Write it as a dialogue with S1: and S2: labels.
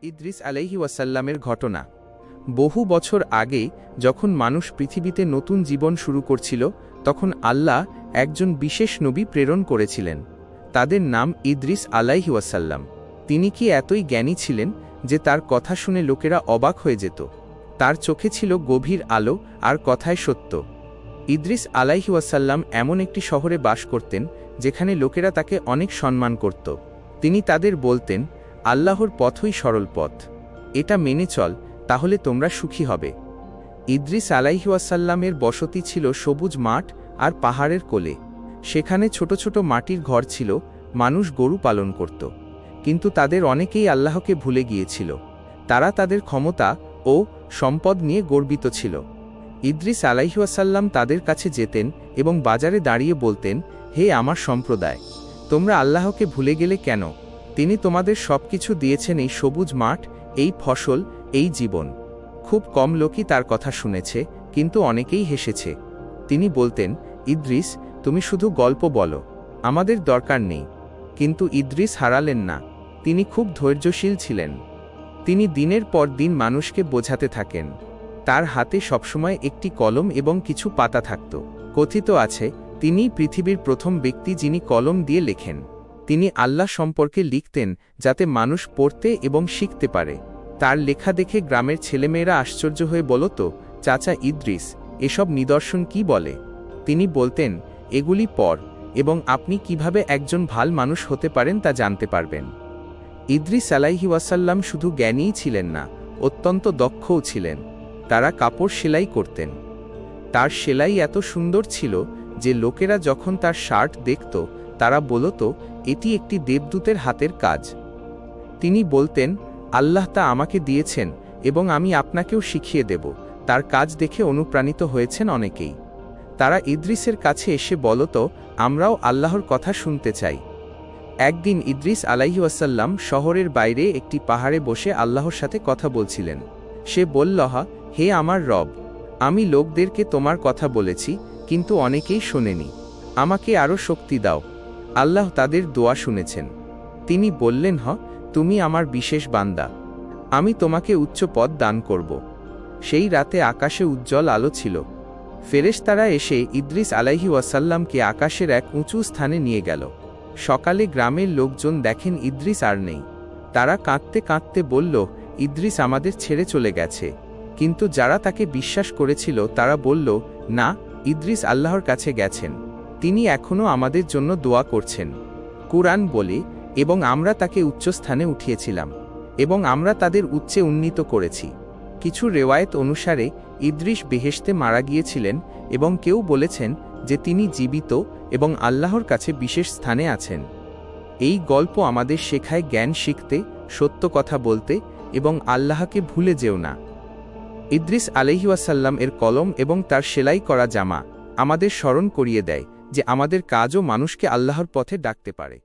S1: ইদ্রিস আলাইহি ওয়াসাল্লামের ঘটনা। বহু বছর আগে যখন মানুষ পৃথিবীতে নতুন জীবন শুরু করছিল, তখন আল্লাহ একজন বিশেষ নবী প্রেরণ করেছিলেন। তাদের নাম ইদ্রিস আলাইহি ওয়াসাল্লাম। তিনি কি এতই জ্ঞানী ছিলেন যে তার কথা শুনে লোকেরা অবাক হয়ে যেত। তার চোখে ছিল গভীর আলো আর কথায় সত্য। ইদ্রিস আলাইহি ওয়াসাল্লাম এমন একটি শহরে বাস করতেন যেখানে লোকেরা তাকে অনেক সম্মান করত। তিনি তাদের বলতেন, আল্লাহর পথই সরল পথ, এটা মেনে চল, তাহলে তোমরা সুখী হবে। ইদ্রিস আলাইহি ওয়াসাল্লামের বসতি ছিল সবুজ মাঠ আর পাহাড়ের কোলে। সেখানে ছোট ছোট মাটির ঘর ছিল, মানুষ গরু পালন করত। কিন্তু তাদের অনেকেই আল্লাহকে ভুলে গিয়েছিল। তারা তাদের ক্ষমতা ও সম্পদ নিয়ে গর্বিত ছিল। ইদ্রিস আলাইহি ওয়াসাল্লাম তাদের কাছে যেতেন এবং বাজারে দাঁড়িয়ে বলতেন, হে আমার সম্প্রদায়, তোমরা আল্লাহকে ভুলে গেলে কেন? তিনি তোমাদের সবকিছু দিয়েছেন, এই সবুজ মাঠ, এই ফসল, এই জীবন। খুব কম লোকই তার কথা শুনেছে, কিন্তু অনেকেই হেসেছে। তিনি বলতেন, ইদ্রিস, তুমি শুধু গল্প বলো, আমাদের দরকার নেই। কিন্তু ইদ্রিস হারালেন না। তিনি খুব ধৈর্যশীল ছিলেন। তিনি দিনের পর দিন মানুষকে বোঝাতে থাকেন। তার হাতে সবসময় একটি কলম এবং কিছু পাতা থাকত। কথিত আছে, তিনিই পৃথিবীর প্রথম ব্যক্তি যিনি কলম দিয়ে লেখেন। তিনি আল্লাহ সম্পর্কে লিখতেন যাতে মানুষ পড়তে এবং শিখতে পারে। তার লেখা দেখে গ্রামের ছেলেমেয়েরা আশ্চর্য হয়ে বলত, চাচা ইদ্রিস, এসব নিদর্শন কি বলে? তিনি বলতেন, এগুলি পড় এবং আপনি কিভাবে একজন ভাল মানুষ হতে পারেন তা জানতে পারবেন। ইদ্রিস আলাইহি ওয়াসাল্লাম শুধু জ্ঞানীই ছিলেন না, অত্যন্ত দক্ষও ছিলেন। তারা কাপড় সেলাই করতেন। তার সেলাই এত সুন্দর ছিল যে লোকেরা যখন তার শার্ট দেখত, তারা বলত, এটি একটি দেবদূতের হাতের কাজ। তিনি বলতেন, আল্লাহ তা আমাকে দিয়েছেন এবং আমি আপনাকেও শিখিয়ে দেব। তার কাজ দেখে অনুপ্রাণিত হয়েছেন অনেকেই। তারা ইদ্রিসের কাছে এসে বলত, আমরাও আল্লাহর কথা শুনতে চাই। একদিন ইদ্রিস আলাইহি ওয়াসাল্লাম শহরের বাইরে একটি পাহাড়ে বসে আল্লাহর সাথে কথা বলছিলেন। সে বলল, হে আমার রব, আমি লোকদেরকে তোমার কথা বলেছি, কিন্তু অনেকেই শোনেনি। আমাকে আরও শক্তি দাও। আল্লাহ তাদের দোয়া শুনেছেন। তিনি বললেন, তুমি আমার বিশেষ বান্দা, আমি তোমাকে উচ্চ পদ দান করব। সেই রাতে আকাশে উজ্জ্বল আলো ছিল। ফেরেশতারা এসে ইদ্রিস আলাইহি ওয়াসাল্লামকে আকাশের এক উঁচু স্থানে নিয়ে গেল। সকালে গ্রামের লোকজন দেখেন ইদ্রিস আর নেই। তারা কাঁদতে কাঁদতে বলল, ইদ্রিস আমাদের ছেড়ে চলে গেছে। কিন্তু যারা তাকে বিশ্বাস করেছিল তারা বলল, না, ইদ্রিস আল্লাহর কাছে গেছেন, তিনি এখনও আমাদের জন্য দোয়া করছেন। কুরআন বলে, এবং আমরা তাকে উচ্চস্থানে উঠিয়েছিলাম এবং আমরা তাদের উচ্চে উন্নীত করেছি। কিছু রেওয়ায়েত অনুসারে ইদ্রিস বেহেশতে মারা গিয়েছিলেন এবং কেউ বলেছেন যে তিনি জীবিত এবং আল্লাহর কাছে বিশেষ স্থানে আছেন। এই গল্প আমাদের শেখায় জ্ঞান শিখতে, সত্য কথা বলতে এবং আল্লাহকে ভুলে যেও না। ইদ্রিস আলাইহি ওয়াসাল্লাম এর কলম এবং তার সেলাই করা জামা আমাদের স্মরণ করিয়ে দেয় যে আমাদের কাজও মানুষকে আল্লাহর পথে ডাকতে পারে।